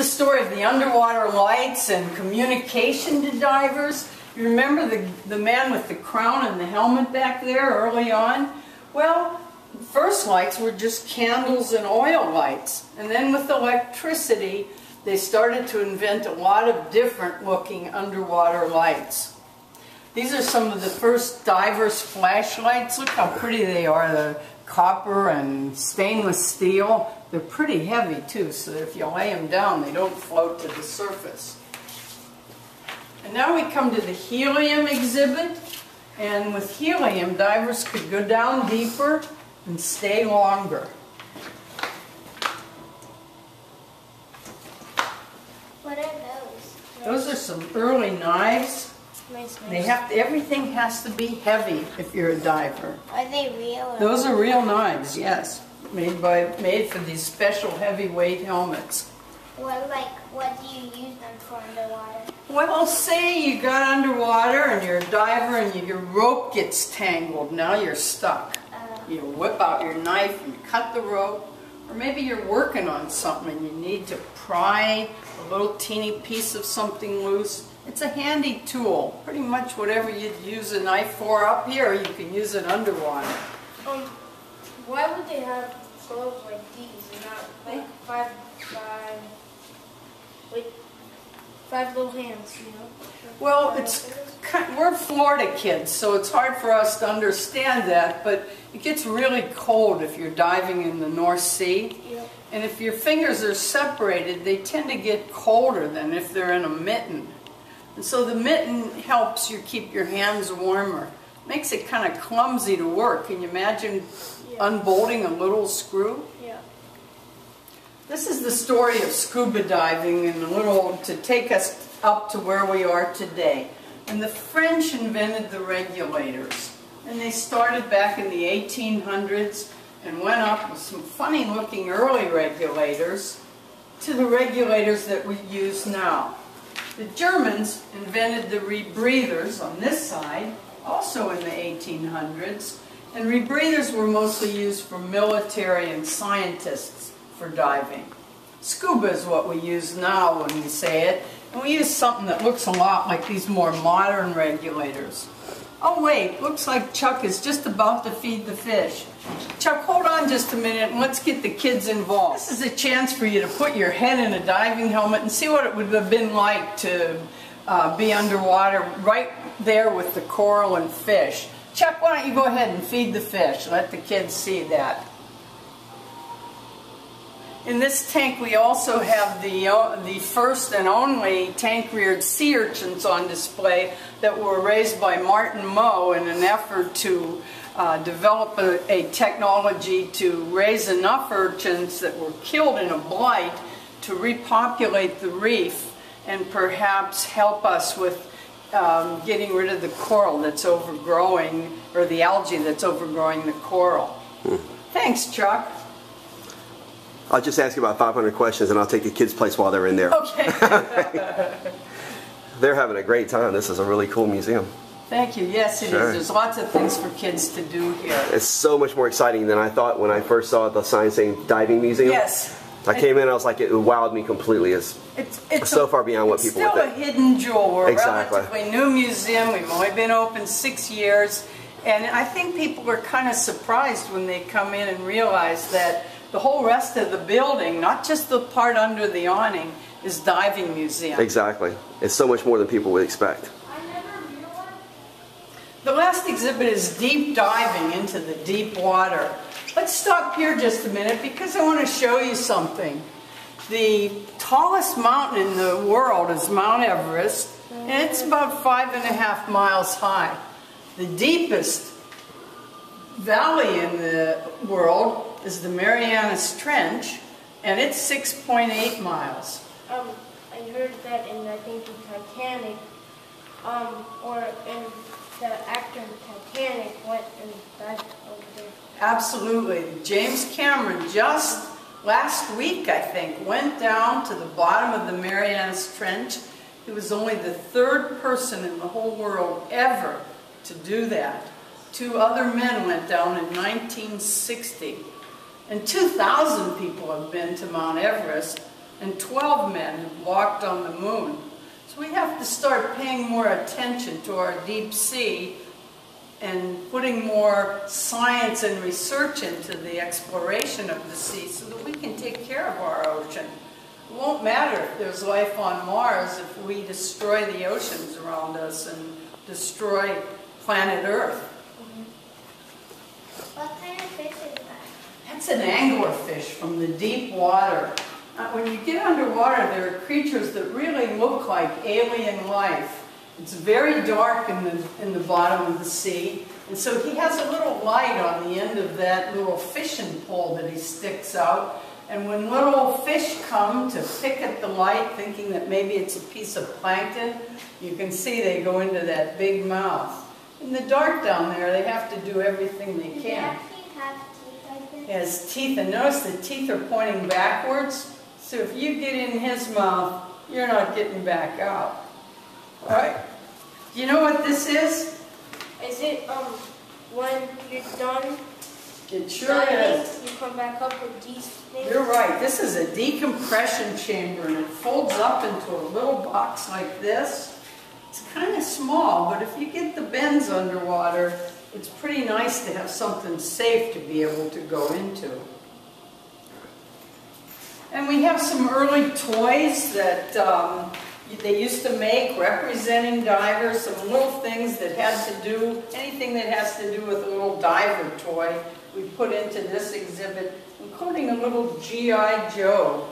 the story of the underwater lights and communication to divers. You remember the man with the crown and the helmet back there early on? Well, first lights were just candles and oil lights. And then with electricity, they started to invent a lot of different looking underwater lights. These are some of the first divers' flashlights. Look how pretty they are. The copper and stainless steel. They're pretty heavy too, so that if you lay them down, they don't float to the surface. And now we come to the helium exhibit. And with helium, divers could go down deeper and stay longer. What are those? Those are some early knives. Nice. Everything has to be heavy if you're a diver. Are they real? Those are real knives, yes. Made for these special heavyweight helmets. What do you use them for underwater? Well, say you got underwater and you're a diver and your rope gets tangled. Now you're stuck. You whip out your knife and cut the rope. Or maybe you're working on something and you need to pry a little teeny piece of something loose. It's a handy tool. Pretty much whatever you'd use a knife for up here, you can use it underwater. Why would they have gloves like these and not like five little hands, you know? Well, we're Florida kids, so it's hard for us to understand that, but it gets really cold if you're diving in the North Sea. Yep. And if your fingers are separated, they tend to get colder than if they're in a mitten. And so the mitten helps you keep your hands warmer. Makes it kind of clumsy to work. Can you imagine unbolting a little screw? Yeah. This is the story of scuba diving and to take us up to where we are today. And the French invented the regulators. And they started back in the 1800s and went up with some funny looking early regulators to the regulators that we use now. The Germans invented the rebreathers on this side, also in the 1800s, and rebreathers were mostly used for military and scientists for diving. Scuba is what we use now when we say it, and we use something that looks a lot like these more modern regulators. Oh wait, looks like Chuck is just about to feed the fish. Chuck, hold on just a minute and let's get the kids involved. This is a chance for you to put your head in a diving helmet and see what it would have been like to be underwater right there with the coral and fish. Chuck, why don't you go ahead and feed the fish? Let the kids see that. In this tank we also have the first and only tank-reared sea urchins on display that were raised by Martin Moe in an effort to develop a technology to raise enough urchins that were killed in a blight to repopulate the reef and perhaps help us with getting rid of the coral that's overgrowing, or the algae that's overgrowing the coral. Thanks, Chuck. I'll just ask you about 500 questions and I'll take the kids' place while they're in there. Okay. They're having a great time. This is a really cool museum. Thank you. Yes, it is. There's lots of things for kids to do here. It's so much more exciting than I thought when I first saw the sign saying diving museum. Yes. I came in, I was like, it wowed me completely. It's so far beyond what people would think. It's still a hidden jewel. We're Exactly. a relatively new museum. We've only been open 6 years. And I think people are kind of surprised when they come in and realize that the whole rest of the building, not just the part under the awning, is diving museum. Exactly. It's so much more than people would expect. The last exhibit is deep diving into the deep water. Let's stop here just a minute because I want to show you something. The tallest mountain in the world is Mount Everest, and it's about 5.5 miles high. The deepest valley in the world is the Marianas Trench, and it's 6.8 miles. I heard that in, I think, the Titanic, or in the actor Titanic went and dived over there. Absolutely. James Cameron just last week, I think, went down to the bottom of the Marianas Trench. He was only the 3rd person in the whole world ever to do that. 2 other men went down in 1960. And 2,000 people have been to Mount Everest. and 12 men have walked on the moon. So we have to start paying more attention to our deep sea and putting more science and research into the exploration of the sea so that we can take care of our ocean. It won't matter if there's life on Mars if we destroy the oceans around us and destroy planet Earth. What kind of fish is that? That's an anglerfish from the deep water. When you get underwater, there are creatures that really look like alien life. It's very dark in the bottom of the sea, and so he has a little light on the end of that little fishing pole that he sticks out. And when little fish come to pick at the light, thinking that maybe it's a piece of plankton, you can see they go into that big mouth. In the dark down there, they have to do everything they Does it can. actually have teeth like this? He has teeth, and notice the teeth are pointing backwards. So if you get in his mouth, you're not getting back out. All right? Do you know what this is? Is it when you're done It sure diving, is. you come back up with these things? You're right. This is a decompression chamber, and it folds up into a little box like this. It's kind of small, but if you get the bends underwater, it's pretty nice to have something safe to be able to go into. And we have some early toys that they used to make representing divers, some little things that had to do, anything that has to do with a little diver toy, we put into this exhibit, including a little G.I. Joe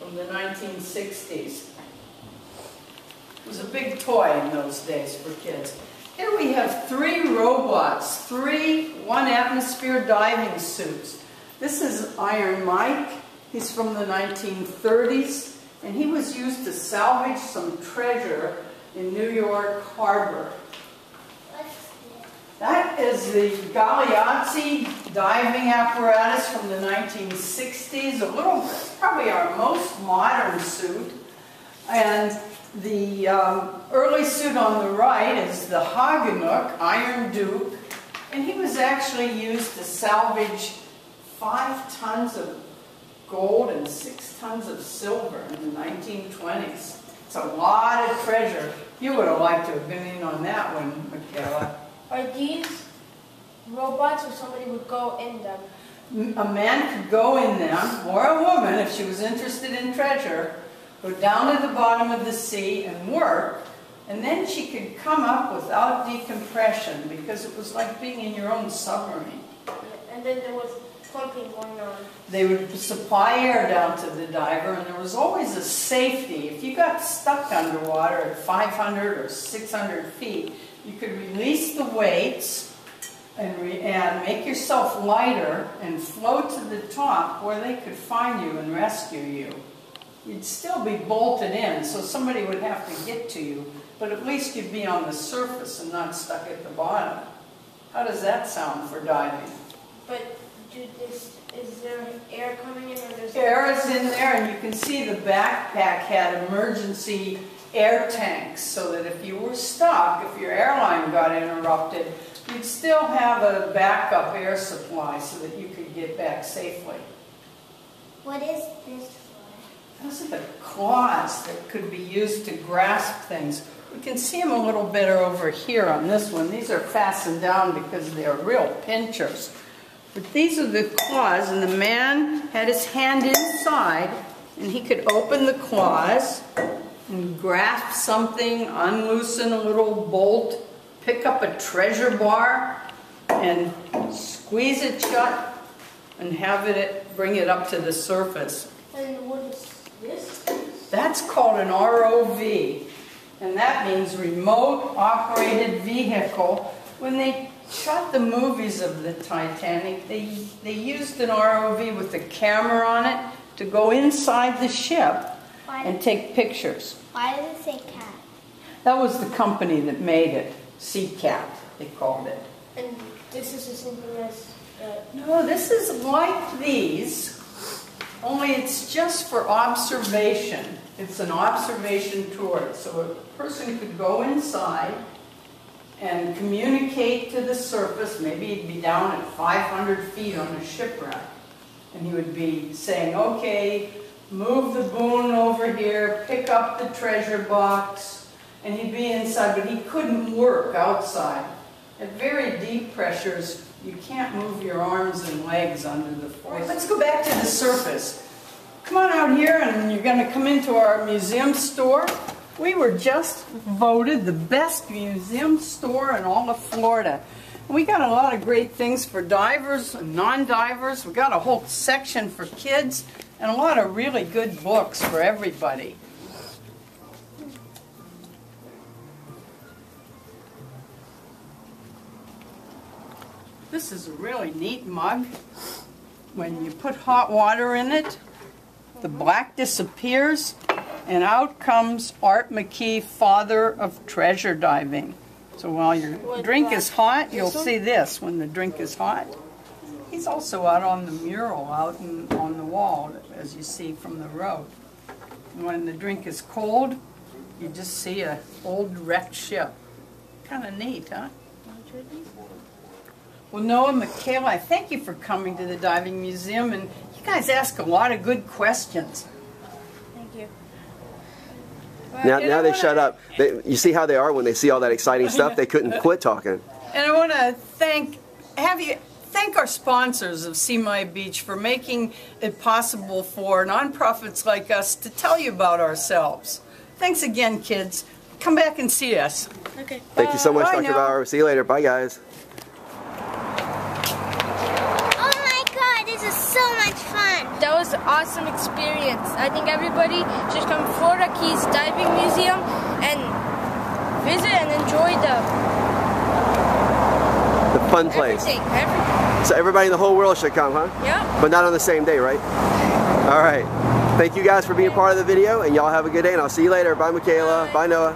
from the 1960s. It was a big toy in those days for kids. Here we have 3 robots, 3 one-atmosphere diving suits. This is Iron Mike. He's from the 1930s. And he was used to salvage some treasure in New York Harbor. That is the Galeazzi diving apparatus from the 1960s. It's probably our most modern suit. And the early suit on the right is the Hagenhook, Iron Duke. And he was actually used to salvage 5 tons of gold and 6 tons of silver in the 1920s. It's a lot of treasure. You would have liked to have been in on that one, Mikheala. Are these robots or somebody would go in them? A man could go in them, or a woman, if she was interested in treasure, go down to the bottom of the sea and work, and then she could come up without decompression because it was like being in your own submarine. And then there was pumping going on. They would supply air down to the diver, and there was always a safety. If you got stuck underwater at 500 or 600 feet, you could release the weights and make yourself lighter and float to the top where they could find you and rescue you. You'd still be bolted in, so somebody would have to get to you, but at least you'd be on the surface and not stuck at the bottom. How does that sound for diving? But is there air coming in, or there's Air is in there, and you can see the backpack had emergency air tanks so that if you were stuck, if your airline got interrupted, you'd still have a backup air supply so that you could get back safely. What is this for? Those are the claws that could be used to grasp things. We can see them a little better over here on this one. These are fastened down because they're real pinchers. But these are the claws, and the man had his hand inside, and he could open the claws and grasp something, unloosen a little bolt, pick up a treasure bar, and squeeze it shut, and have it bring it up to the surface. And what is this? That's called an ROV, and that means remote operated vehicle. When they shot the movies of the Titanic, they used an ROV with a camera on it to go inside the ship and take pictures. Why does it say cat? That was the company that made it, Sea-Cat, they called it. And this is the same thing as No, this is like these, only it's just for observation. It's an observation tour, so a person could go inside and communicate to the surface. Maybe he'd be down at 500 feet on a shipwreck, and he would be saying, okay, move the boom over here, pick up the treasure box, and he'd be inside, but he couldn't work outside. At very deep pressures, you can't move your arms and legs under the force. Let's go back to the surface. Come on out here, and you're going to come into our museum store. We were just voted the best museum store in all of Florida. We got a lot of great things for divers and non-divers. We got a whole section for kids and a lot of really good books for everybody. This is a really neat mug. When you put hot water in it, the black disappears, and out comes Art McKee, father of treasure diving. So while your drink is hot, you'll see this when the drink is hot. He's also out on the mural out on the wall, as you see from the road. And when the drink is cold, you just see an old wrecked ship. Kind of neat, huh? Well, Noah, Mikhaela, I thank you for coming to the Diving Museum, and you guys ask a lot of good questions. Thank you. Now they shut up. You see how they are when they see all that exciting stuff? They couldn't quit talking. And I want to thank our sponsors of See My Beach for making it possible for nonprofits like us to tell you about ourselves. Thanks again, kids. Come back and see us. Okay. Thank you so much, Bye, Dr. Noah. Bauer. See you later. Bye, guys. Oh my God, this is so much fun. That was an awesome experience. I think everybody should come to Florida Keys Diving Museum and visit and enjoy The fun place. everything. So everybody in the whole world should come, huh? Yeah. But not on the same day, right? All right. Thank you guys for being part of the video, and y'all have a good day, and I'll see you later. Bye, Mikheala. Bye, Noah.